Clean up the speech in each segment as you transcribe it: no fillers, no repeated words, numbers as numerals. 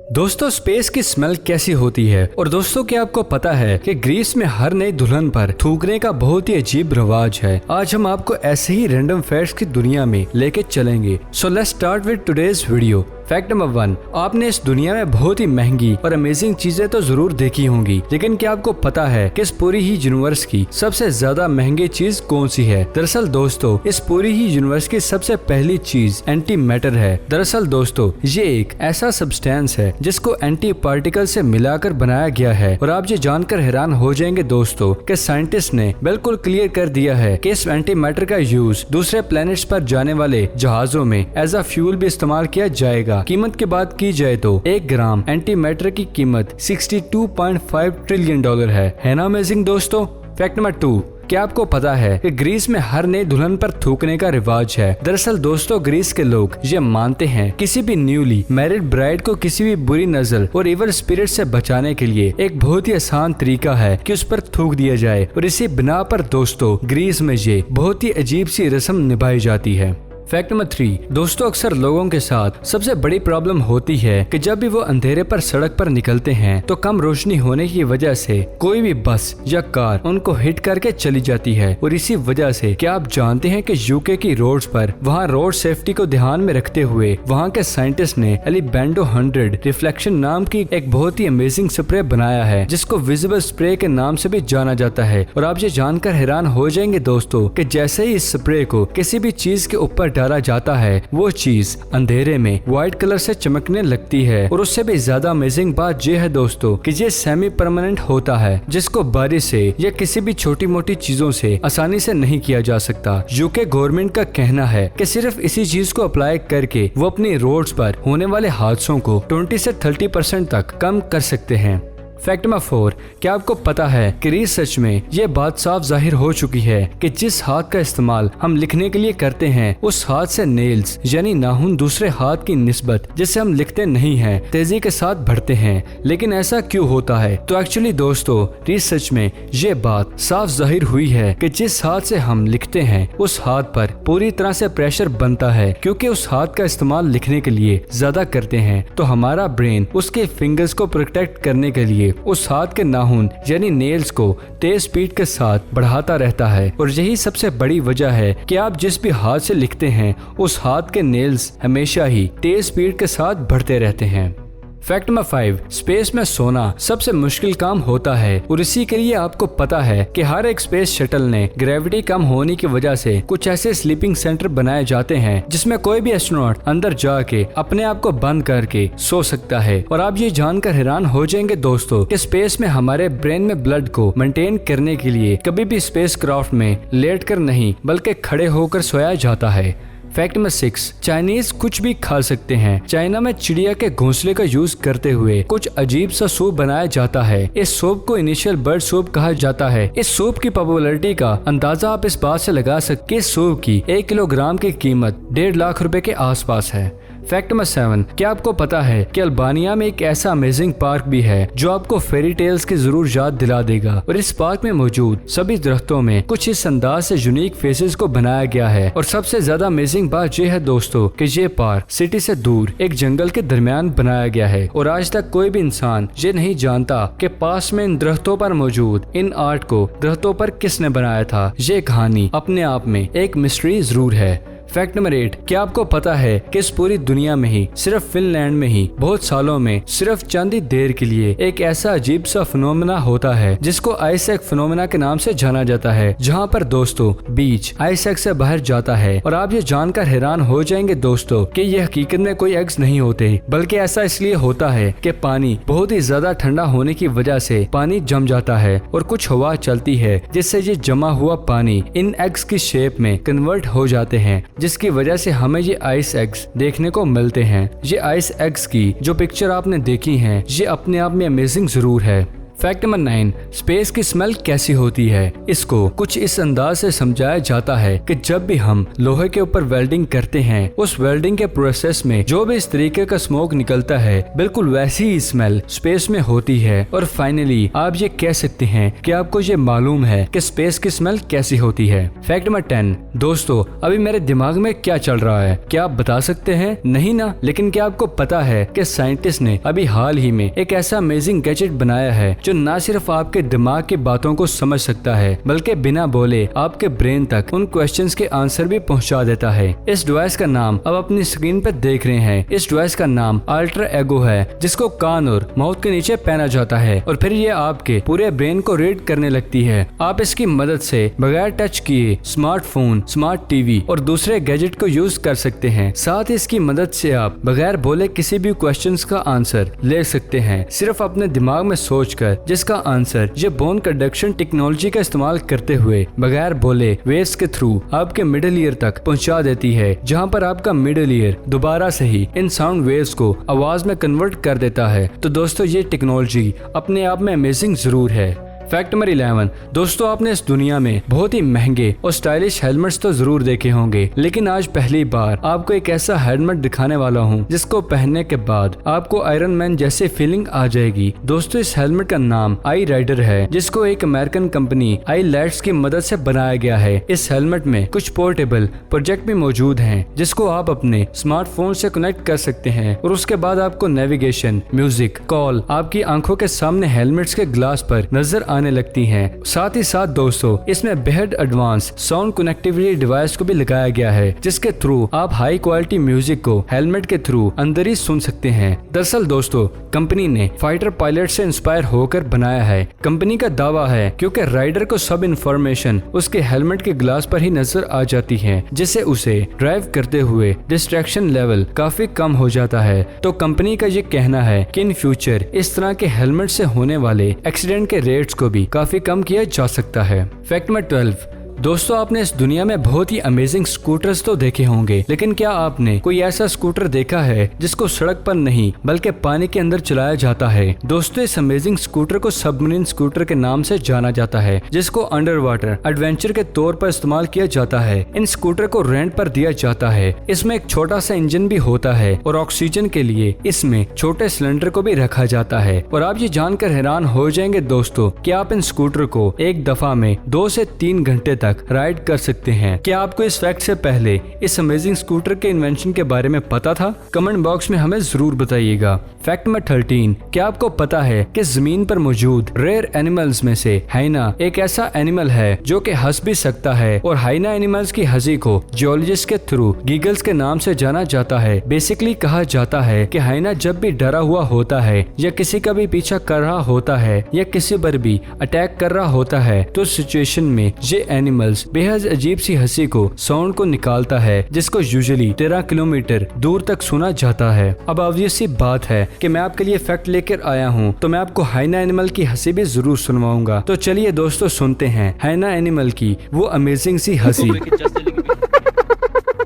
दोस्तों, स्पेस की स्मेल कैसी होती है। और दोस्तों, क्या आपको पता है कि ग्रीस में हर नई दुल्हन पर थूकने का बहुत ही अजीब रिवाज है। आज हम आपको ऐसे ही रैंडम फैक्ट्स की दुनिया में लेके चलेंगे। So let's start with today's video. Fact number 1, आपने इस दुनिया में बहुत ही महंगी और अमेजिंग चीजें तो जरूर देखी होंगी, लेकिन क्या आपको पता है कि इस पूरी ही यूनिवर्स की सबसे ज्यादा महंगी चीज कौन सी है? दरअसल दोस्तों, इस पूरी ही यूनिवर्स की सबसे पहली चीज एंटी मैटर है। दरअसल दोस्तों, ये एक ऐसा सब्सटेंस है जिसको एंटी पार्टिकल से मिलाकर बनाया गया है। और आप ये जानकर हैरान हो जाएंगे दोस्तों कि साइंटिस्ट ने बिल्कुल क्लियर कर दिया है कि इस एंटी मैटर का यूज दूसरे प्लैनेट्स पर जाने वाले जहाजों में एज अ फ्यूल भी इस्तेमाल किया जाएगा। कीमत की बात की जाए तो 1 ग्राम एंटी मैटर की कीमत $62.5 ट्रिलियन है ना अमेजिंग दोस्तों। फैक्ट नंबर 2, क्या आपको पता है कि ग्रीस में हर नई दुल्हन पर थूकने का रिवाज है? दरअसल दोस्तों, ग्रीस के लोग ये मानते हैं किसी भी न्यूली मैरिड ब्राइड को किसी भी बुरी नजर और इवल स्पिरिट से बचाने के लिए एक बहुत ही आसान तरीका है कि उस पर थूक दिया जाए। और इसी बिना पर दोस्तों, ग्रीस में ये बहुत ही अजीब सी रस्म निभाई जाती है। फैक्ट नंबर 3, दोस्तों, अक्सर लोगों के साथ सबसे बड़ी प्रॉब्लम होती है कि जब भी वो अंधेरे पर सड़क पर निकलते हैं तो कम रोशनी होने की वजह से कोई भी बस या कार उनको हिट करके चली जाती है। और इसी वजह से क्या आप जानते हैं कि यूके की रोड्स पर वहाँ रोड सेफ्टी को ध्यान में रखते हुए वहाँ के साइंटिस्ट ने एलिबेंडो 100 रिफ्लेक्शन नाम की एक बहुत ही अमेजिंग स्प्रे बनाया है, जिसको विजिबल स्प्रे के नाम से भी जाना जाता है। और आप ये जानकर हैरान हो जाएंगे दोस्तों कि जैसे ही इस स्प्रे को किसी भी चीज के ऊपर डाला जाता है, वो चीज अंधेरे में व्हाइट कलर से चमकने लगती है। और उससे भी ज्यादा अमेजिंग बात यह है दोस्तों कि ये सेमी परमानेंट होता है, जिसको बारिश से या किसी भी छोटी मोटी चीजों से आसानी से नहीं किया जा सकता। यूके गवर्नमेंट का कहना है कि सिर्फ इसी चीज को अप्लाई करके वो अपनी रोड्स पर होने वाले हादसों को 20 से 30% तक कम कर सकते हैं। फैक्ट नंबर 4, क्या आपको पता है कि रिसर्च में ये बात साफ जाहिर हो चुकी है कि जिस हाथ का इस्तेमाल हम लिखने के लिए करते हैं, उस हाथ से नेल्स यानी नाखून दूसरे हाथ की निस्बत जिससे हम लिखते नहीं हैं तेजी के साथ बढ़ते हैं। लेकिन ऐसा क्यों होता है? तो एक्चुअली दोस्तों, रिसर्च में ये बात साफ जाहिर हुई है कि जिस हाथ से हम लिखते हैं उस हाथ पर पूरी तरह से प्रेशर बनता है, क्योंकि उस हाथ का इस्तेमाल लिखने के लिए ज्यादा करते हैं तो हमारा ब्रेन उसके फिंगर्स को प्रोटेक्ट करने के लिए उस हाथ के नाखून यानी नेल्स को तेज स्पीड के साथ बढ़ाता रहता है। और यही सबसे बड़ी वजह है कि आप जिस भी हाथ से लिखते हैं उस हाथ के नेल्स हमेशा ही तेज स्पीड के साथ बढ़ते रहते हैं। फैक्ट नंबर 5, स्पेस में सोना सबसे मुश्किल काम होता है। और इसी के लिए आपको पता है कि हर एक स्पेस शटल ने ग्रेविटी कम होने की वजह से कुछ ऐसे स्लीपिंग सेंटर बनाए जाते हैं जिसमें कोई भी एस्ट्रोनॉट अंदर जाके अपने आप को बंद करके सो सकता है। और आप ये जानकर हैरान हो जाएंगे दोस्तों कि स्पेस में हमारे ब्रेन में ब्लड को मेंटेन करने के लिए कभी भी स्पेस क्राफ्ट में लेट कर नहीं बल्कि खड़े होकर सोया जाता है। फैक्ट नंबर 6, चाइनीज कुछ भी खा सकते हैं। चाइना में चिड़िया के घोंसले का यूज करते हुए कुछ अजीब सा सूप बनाया जाता है। इस सूप को इनिशियल बर्ड सूप कहा जाता है। इस सूप की पॉपुलैरिटी का अंदाजा आप इस बात से लगा सकते हैं इस सूप की 1 किलोग्राम की कीमत 1.5 लाख रुपए के आसपास है। फैक्ट नंबर 7, क्या आपको पता है कि अल्बानिया में एक ऐसा अमेजिंग पार्क भी है जो आपको फेरी टेल्स की जरूर याद दिला देगा। और इस पार्क में मौजूद सभी दरख्तों में कुछ इस अंदाज से यूनिक फेसेस को बनाया गया है। और सबसे ज्यादा अमेजिंग बात यह है दोस्तों कि ये पार्क सिटी से दूर एक जंगल के दरमियान बनाया गया है। और आज तक कोई भी इंसान ये नहीं जानता कि पास में इन दरख्तों पर मौजूद इन आर्ट को दरख्तों पर किसने बनाया था। ये कहानी अपने आप में एक मिस्ट्री जरूर है। फैक्ट नंबर 8, क्या आपको पता है कि इस पूरी दुनिया में ही सिर्फ फिनलैंड में ही बहुत सालों में सिर्फ चंद ही देर के लिए एक ऐसा अजीब सा फिनोमेना होता है जिसको आइसएग फिनोमेना के नाम से जाना जाता है, जहां पर दोस्तों बीच आइसएग से बाहर जाता है। और आप ये जानकर हैरान हो जाएंगे दोस्तों कि ये हकीकत में कोई एग्स नहीं होते, बल्कि ऐसा इसलिए होता है कि पानी बहुत ही ज्यादा ठंडा होने की वजह से पानी जम जाता है और कुछ हवा चलती है जिससे ये जमा हुआ पानी इन एग्स की शेप में कन्वर्ट हो जाते हैं, जिसकी वजह से हमें ये आइस एग्स देखने को मिलते हैं। ये आइस एग्स की जो पिक्चर आपने देखी है ये अपने आप में अमेजिंग जरूर है। फैक्ट नंबर 9, स्पेस की स्मेल कैसी होती है। इसको कुछ इस अंदाज से समझाया जाता है कि जब भी हम लोहे के ऊपर वेल्डिंग करते हैं, उस वेल्डिंग के प्रोसेस में जो भी इस तरीके का स्मोक निकलता है, बिल्कुल वैसी ही स्मेल स्पेस में होती है। और फाइनली आप ये कह सकते हैं कि आपको ये मालूम है कि स्पेस की स्मेल कैसी होती है। फैक्ट नंबर 10, दोस्तों अभी मेरे दिमाग में क्या चल रहा है, क्या आप बता सकते हैं? नहीं ना, लेकिन क्या आपको पता है कि साइंटिस्ट ने अभी हाल ही में एक ऐसा अमेजिंग गैजेट बनाया है जो न सिर्फ आपके दिमाग की बातों को समझ सकता है, बल्कि बिना बोले आपके ब्रेन तक उन क्वेश्चंस के आंसर भी पहुंचा देता है। इस डिवाइस का नाम अब अपनी स्क्रीन पर देख रहे हैं। इस डिवाइस का नाम अल्ट्रा एगो है, जिसको कान और माउथ के नीचे पहना जाता है और फिर ये आपके पूरे ब्रेन को रीड करने लगती है। आप इसकी मदद से बगैर टच किए स्मार्टफोन, स्मार्ट टीवी और दूसरे गैजेट को यूज कर सकते हैं। साथ ही इसकी मदद से आप बगैर बोले किसी भी क्वेश्चंस का आंसर ले सकते हैं, सिर्फ अपने दिमाग में सोचकर, जिसका आंसर ये बोन कंडक्शन टेक्नोलॉजी का इस्तेमाल करते हुए बगैर बोले वेव्स के थ्रू आपके मिडिल ईयर तक पहुंचा देती है, जहां पर आपका मिडिल ईयर दोबारा से ही इन साउंड वेव्स को आवाज में कन्वर्ट कर देता है। तो दोस्तों ये टेक्नोलॉजी अपने आप में अमेजिंग जरूर है। फैक्ट नंबर 11, दोस्तों आपने इस दुनिया में बहुत ही महंगे और स्टाइलिश हेलमेट्स तो जरूर देखे होंगे, लेकिन आज पहली बार आपको एक ऐसा हेलमेट दिखाने वाला हूं जिसको पहनने के बाद आपको आयरन मैन जैसी फीलिंग आ जाएगी। दोस्तों इस हेलमेट का नाम आई राइडर है, जिसको एक अमेरिकन कंपनी आई लैट्स की मदद से बनाया गया है। इस हेलमेट में कुछ पोर्टेबल प्रोजेक्ट भी मौजूद हैं, जिसको आप अपने स्मार्टफोन से कनेक्ट कर सकते हैं और उसके बाद आपको नेविगेशन, म्यूजिक, कॉल आपकी आंखों के सामने हेलमेट्स के ग्लास पर नजर आने लगती हैं। साथ ही साथ दोस्तों इसमें बेहद एडवांस साउंड कनेक्टिविटी डिवाइस को भी लगाया गया है, जिसके थ्रू आप हाई क्वालिटी म्यूजिक को हेलमेट के थ्रू अंदर ही सुन सकते हैं। दरअसल दोस्तों कंपनी ने फाइटर पायलट से इंस्पायर होकर बनाया है। कंपनी का दावा है क्योंकि राइडर को सब इंफॉर्मेशन उसके हेलमेट के ग्लास पर ही नजर आ जाती है, जिससे उसे ड्राइव करते हुए डिस्ट्रैक्शन लेवल काफी कम हो जाता है। तो कंपनी का ये कहना है कि इन फ्यूचर इस तरह के हेलमेट से होने वाले एक्सीडेंट के रेट्स को भी काफी कम किया जा सकता है। फैक्ट नंबर 12, दोस्तों आपने इस दुनिया में बहुत ही अमेजिंग स्कूटर्स तो देखे होंगे, लेकिन क्या आपने कोई ऐसा स्कूटर देखा है जिसको सड़क पर नहीं बल्कि पानी के अंदर चलाया जाता है? दोस्तों इस अमेजिंग स्कूटर को सबमरीन स्कूटर के नाम से जाना जाता है, जिसको अंडर वाटर एडवेंचर के तौर पर इस्तेमाल किया जाता है। इन स्कूटर को रेंट पर दिया जाता है। इसमें एक छोटा सा इंजन भी होता है और ऑक्सीजन के लिए इसमें छोटे सिलेंडर को भी रखा जाता है। और आप ये जानकर हैरान हो जाएंगे दोस्तों कि आप इन स्कूटर को एक दफा में 2 से 3 घंटे तक राइड कर सकते हैं। क्या आपको इस फैक्ट से पहले इस अमेजिंग स्कूटर के इन्वेंशन के बारे में पता था? कमेंट बॉक्स में हमें जरूर बताइएगा। फैक्ट नंबर 13, क्या आपको पता है कि जमीन पर मौजूद रेयर एनिमल्स में से हाइना एक ऐसा एनिमल है जो कि हंस भी सकता है? और हाइना एनिमल्स की हंसी को जियोलॉजिस्ट के थ्रू गीगल्स के नाम से जाना जाता है। बेसिकली कहा जाता है कि हाइना जब भी डरा हुआ होता है या किसी का भी पीछा कर रहा होता है या किसी पर भी अटैक कर रहा होता है, तो सिचुएशन में ये एनिमल बेहद अजीब सी हंसी को साउंड को निकालता है, जिसको यूजुअली 13 किलोमीटर दूर तक सुना जाता है। अब ऑब्वियस सी बात है कि मैं आपके लिए फैक्ट लेकर आया हूँ, तो मैं आपको हाइना एनिमल की हंसी भी जरूर सुनवाऊंगा। तो चलिए दोस्तों सुनते हैं हाइना एनिमल की वो अमेजिंग सी हंसी।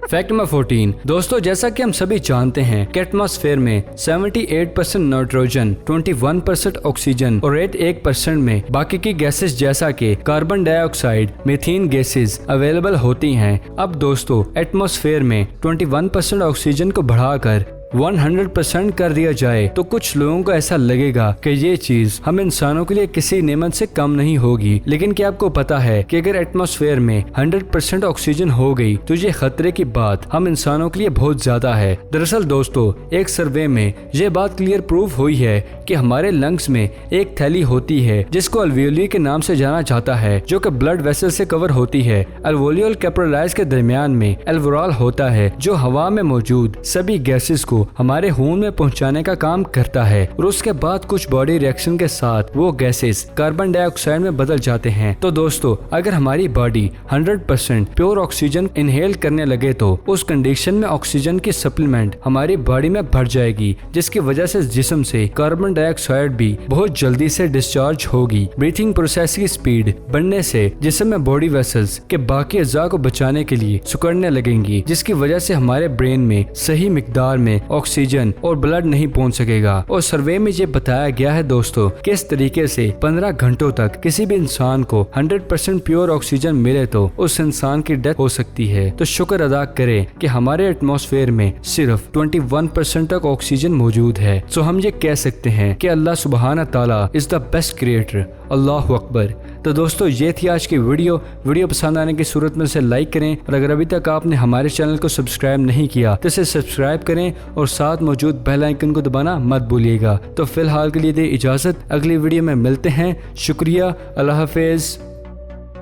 फैक्ट नंबर 14, दोस्तों जैसा कि हम सभी जानते हैं कि एटमॉस्फेयर में 78% नाइट्रोजन, 21% ऑक्सीजन और 1% में बाकी की गैसेस जैसा कि carbon dioxide, methane gases available होती हैं। अब दोस्तों एटमॉस्फेयर में 21% ऑक्सीजन को बढ़ाकर 100% कर दिया जाए तो कुछ लोगों को ऐसा लगेगा कि ये चीज हम इंसानों के लिए किसी नेमत से कम नहीं होगी। लेकिन क्या आपको पता है कि अगर एटमॉस्फेयर में 100% ऑक्सीजन हो गई तो ये खतरे की बात हम इंसानों के लिए बहुत ज्यादा है। दरअसल दोस्तों एक सर्वे में ये बात क्लियर प्रूव हुई है कि हमारे लंग्स में एक थैली होती है जिसको अल्वियोली के नाम से जाना जाता है, जो कि ब्लड वेसल से कवर होती है। अल्वोलियल कैपिलरीज के दरमियान में एल्वोराल होता है जो हवा में मौजूद सभी गैसेस को हमारे खून में पहुंचाने का काम करता है और उसके बाद कुछ बॉडी रिएक्शन के साथ वो गैसेस कार्बन डाइऑक्साइड में बदल जाते हैं। तो दोस्तों अगर हमारी बॉडी 100% प्योर ऑक्सीजन इनहेल करने लगे तो उस कंडीशन में ऑक्सीजन की सप्लीमेंट हमारी बॉडी में बढ़ जाएगी, जिसकी वजह से जिस्म से कार्बन डाइऑक्साइड भी बहुत जल्दी से डिस्चार्ज होगी। ब्रीथिंग प्रोसेस की स्पीड बढ़ने से जिस्म में बॉडी वेसल्स के बाकी अज़ा को बचाने के लिए सिकुड़ने लगेंगी, जिसकी वजह से हमारे ब्रेन में सही मिकदार में ऑक्सीजन और ब्लड नहीं पहुंच सकेगा। और सर्वे में ये बताया गया है दोस्तों कि इस तरीके से 15 घंटों तक किसी भी इंसान को 100% प्योर ऑक्सीजन मिले तो उस इंसान की डेथ हो सकती है। तो शुक्र अदा करें कि हमारे एटमॉस्फेयर में सिर्फ 21% तक ऑक्सीजन मौजूद है। तो हम ये कह सकते हैं कि अल्लाह सुब्हाना ताला इज द बेस्ट क्रिएटर। अल्लाह अकबर। तो दोस्तों ये थी आज की वीडियो पसंद आने की सूरत में से लाइक करें, और अगर अभी तक आपने हमारे चैनल को सब्सक्राइब नहीं किया तो इसे सब्सक्राइब करें और साथ मौजूद बेल आइकन को दबाना मत भूलिएगा। तो फिलहाल के लिए दे इजाजत, अगली वीडियो में मिलते हैं। शुक्रिया, अल्लाह हाफिज।